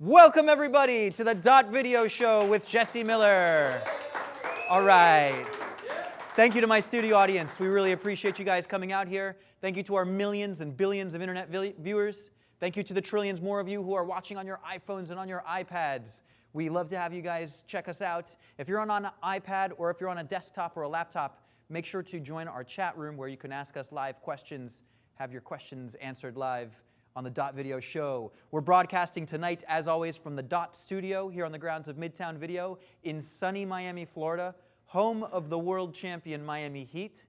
Welcome everybody to the Dot Video Show with Jesse Miller. All right. Thank you to my studio audience. We really appreciate you guys coming out here. Thank you to our millions and billions of internet viewers. Thank you to the trillions more of you who are watching on your iPhones and on your iPads. We love to have you guys check us out. If you're on an iPad or if you're on a desktop or a laptop, make sure to join our chat room where you can ask us live questions, have your questions answered live on the Dot Video Show. We're broadcasting tonight, as always, from the Dot Studio here on the grounds of Midtown Video in sunny Miami, Florida, home of the world champion Miami Heat.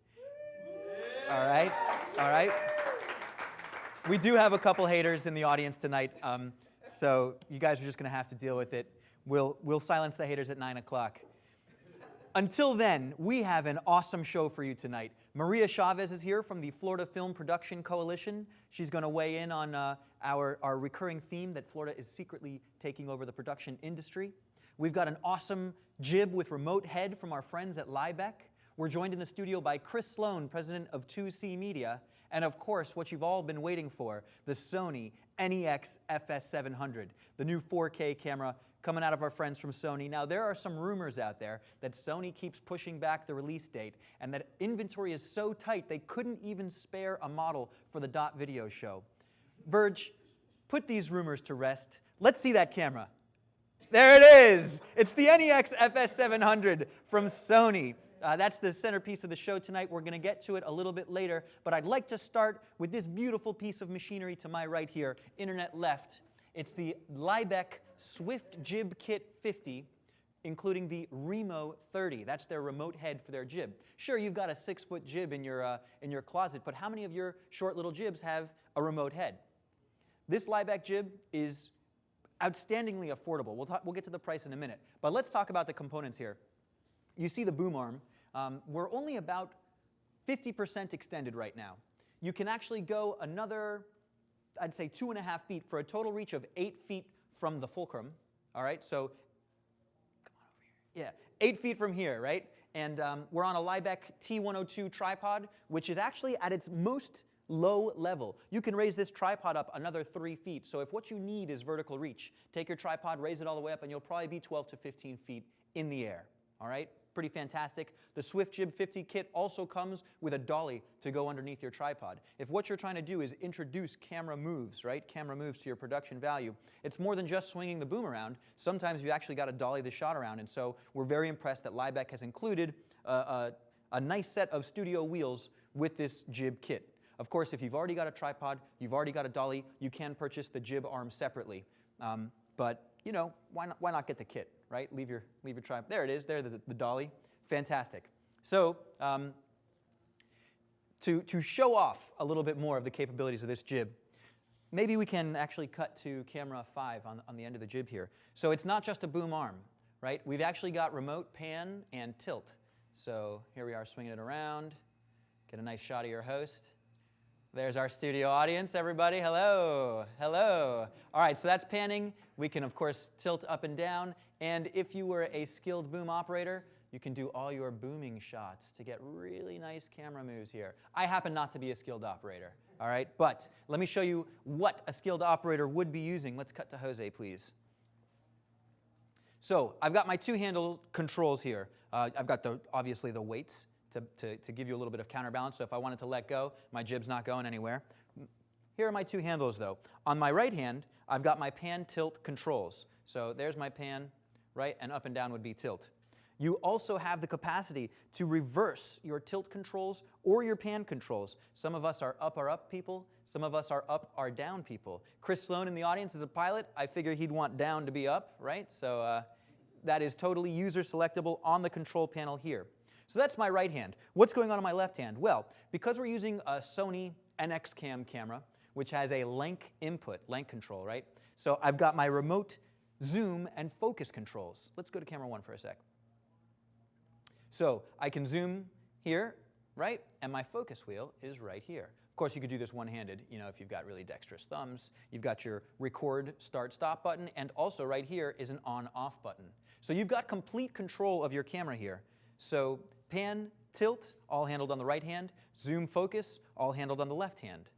All right, all right. We do have a couple haters in the audience tonight, so you guys are just going to have to deal with it. We'll silence the haters at 9 o'clock. Until then, we have an awesome show for you tonight. Maria Chavez is here from the Florida Film Production Coalition. She's going to weigh in on our recurring theme that Florida is secretly taking over the production industry. We've got an awesome jib with remote head from our friends at Libec. We're joined in the studio by Chris Sloan, president of 2C Media, and of course, what you've all been waiting for, the Sony NEX FS700, the new 4K camera coming out of our friends from Sony. Now, there are some rumors out there that Sony keeps pushing back the release date and that inventory is so tight they couldn't even spare a model for the Dot Video Show. Verge, put these rumors to rest. Let's see that camera. There it is. It's the NEX FS700 from Sony. That's the centerpiece of the show tonight. We're going to get to it a little bit later, but I'd like to start with this beautiful piece of machinery to my right here, internet left. It's the Libec Swift Jib Kit 50, including the Remo 30. That's their remote head for their jib. Sure, you've got a 6-foot jib in your closet, but how many of your short little jibs have a remote head? This Libec jib is outstandingly affordable. We'll get to the price in a minute, but let's talk about the components here. You see the boom arm. We're only about 50% extended right now. You can actually go another, I'd say 2.5 feet for a total reach of 8 feet from the fulcrum. All right, so come on over here. Yeah, 8 feet from here, right? And we're on a Libec T102 tripod, which is actually at its most low level. You can raise this tripod up another 3 feet. So if what you need is vertical reach, take your tripod, raise it all the way up, and you'll probably be 12 to 15 feet in the air. All right? Pretty fantastic. The Swift Jib 50 kit also comes with a dolly to go underneath your tripod. If what you're trying to do is introduce camera moves, right? Camera moves to your production value, it's more than just swinging the boom around. Sometimes you actually got to dolly the shot around, and so we're very impressed that Libec has included a nice set of studio wheels with this jib kit. Of course, if you've already got a tripod, you've already got a dolly, you can purchase the jib arm separately. But you know, why not get the kit, right? Leave your tripod. There it is. There, the dolly. Fantastic. So to show off a little bit more of the capabilities of this jib, maybe we can actually cut to camera 5 on the end of the jib here. So it's not just a boom arm, right? We've actually got remote pan and tilt. So here we are swinging it around. Get a nice shot of your host. There's our studio audience, everybody. Hello, hello. All right, so that's panning. We can, of course, tilt up and down. And if you were a skilled boom operator, you can do all your booming shots to get really nice camera moves here. I happen not to be a skilled operator, all right? But let me show you what a skilled operator would be using. Let's cut to Jose, please. So I've got my 2 handle controls here. I've got, obviously, the weights to give you a little bit of counterbalance. So if I wanted to let go, my jib's not going anywhere. Here are my 2 handles, though. On my right hand, I've got my pan tilt controls. So there's my pan, right, and up and down would be tilt. You also have the capacity to reverse your tilt controls or your pan controls. Some of us are up people. Some of us are up down people. Chris Sloan in the audience is a pilot. I figure he'd want down to be up, right? So that is totally user selectable on the control panel here. So that's my right hand. What's going on my left hand? Well, because we're using a Sony NX Cam camera, which has a length input, length control, right? So I've got my remote zoom and focus controls. Let's go to camera 1 for a sec. So I can zoom here, right? And my focus wheel is right here. Of course, you could do this one-handed, you know, if you've got really dexterous thumbs. You've got your record, start, stop button, and also right here is an on-off button. So you've got complete control of your camera here. So pan, tilt, all handled on the right hand. Zoom, focus, all handled on the left hand.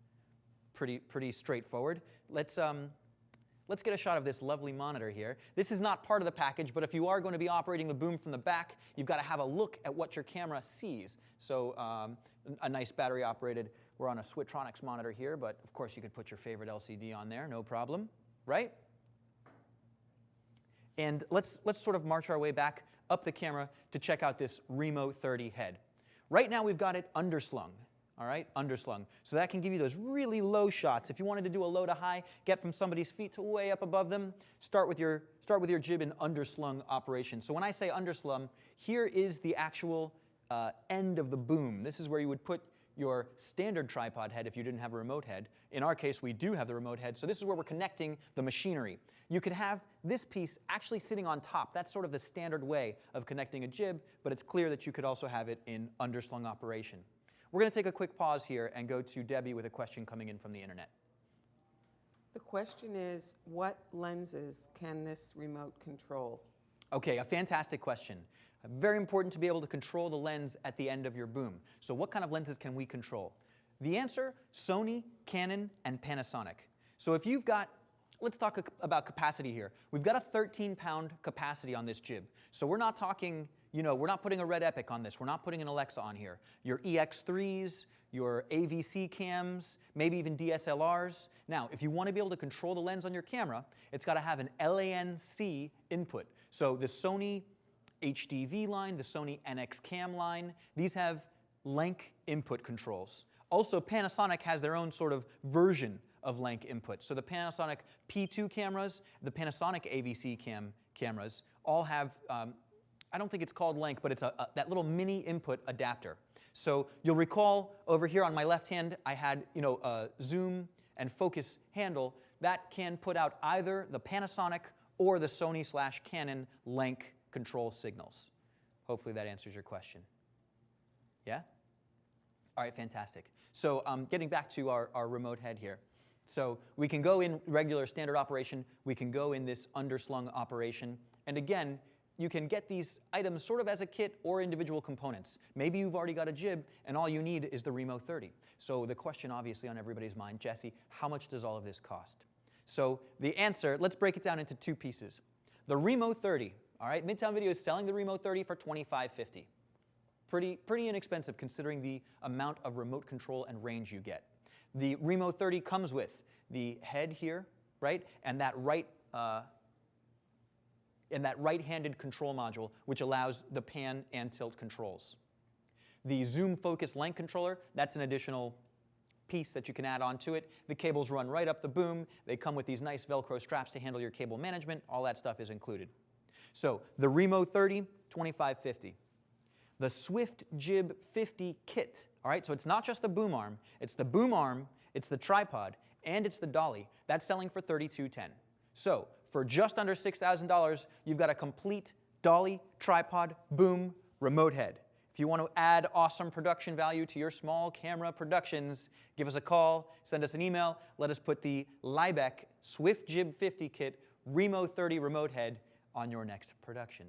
Pretty straightforward. Let's let's get a shot of this lovely monitor here. This is not part of the package, but if you are going to be operating the boom from the back, you've got to have a look at what your camera sees. So a nice battery-operated, we're on a Swittronics monitor here, but of course you could put your favorite LCD on there, no problem, right? And let's sort of march our way back up the camera to check out this Remo 30 head. Right now we've got it underslung, all right, underslung. So that can give you those really low shots. If you wanted to do a low to high, get from somebody's feet to way up above them, start with your jib in underslung operation. So when I say underslung, here is the actual end of the boom. This is where you would put your standard tripod head if you didn't have a remote head. In our case, we do have the remote head, so this is where we're connecting the machinery. You could have this piece actually sitting on top. That's sort of the standard way of connecting a jib, but it's clear that you could also have it in underslung operation. We're going to take a quick pause here and go to Debbie with a question coming in from the internet. The question is, what lenses can this remote control? Okay, a fantastic question. Very important to be able to control the lens at the end of your boom. So what kind of lenses can we control? The answer, Sony, Canon, and Panasonic. So if you've got, let's talk about capacity here. We've got a 13-pound capacity on this jib. So we're not talking, we're not putting a Red Epic on this. We're not putting an Alexa on here. Your EX3s, your AVC cams, maybe even DSLRs. Now, if you want to be able to control the lens on your camera, it's got to have an LANC input. So the Sony HDV line, the Sony NX Cam line, these have LANC input controls. Also, Panasonic has their own sort of version of LANC input. So the Panasonic P2 cameras, the Panasonic AVC cameras all have, I don't think it's called LANC, but it's that little mini input adapter. So you'll recall over here on my left hand, I had a zoom and focus handle that can put out either the Panasonic or the Sony/Canon LANC control signals. Hopefully that answers your question. Yeah? All right, fantastic. So getting back to our remote head here. So we can go in regular standard operation. We can go in this underslung operation. And again, you can get these items sort of as a kit or individual components. Maybe you've already got a jib, and all you need is the Remo 30. So the question obviously on everybody's mind, Jesse, how much does all of this cost? So the answer, let's break it down into two pieces. The Remo 30. All right, Midtown Video is selling the Remo 30 for $25.50. Pretty inexpensive considering the amount of remote control and range you get. The Remo 30 comes with the head here, right, and that right-handed control module, which allows the pan and tilt controls. The zoom focus length controller, that's an additional piece that you can add on to it. The cables run right up the boom. They come with these nice Velcro straps to handle your cable management. All that stuff is included. So the Remo 30, $25.50. The Swift Jib 50 kit, all right, so it's not just the boom arm, it's the tripod, and it's the dolly. That's selling for $32.10. So for just under $6,000, you've got a complete dolly, tripod, boom, remote head. If you want to add awesome production value to your small camera productions, give us a call, send us an email, let us put the Libec Swift Jib 50 kit Remo 30 remote head on your next production.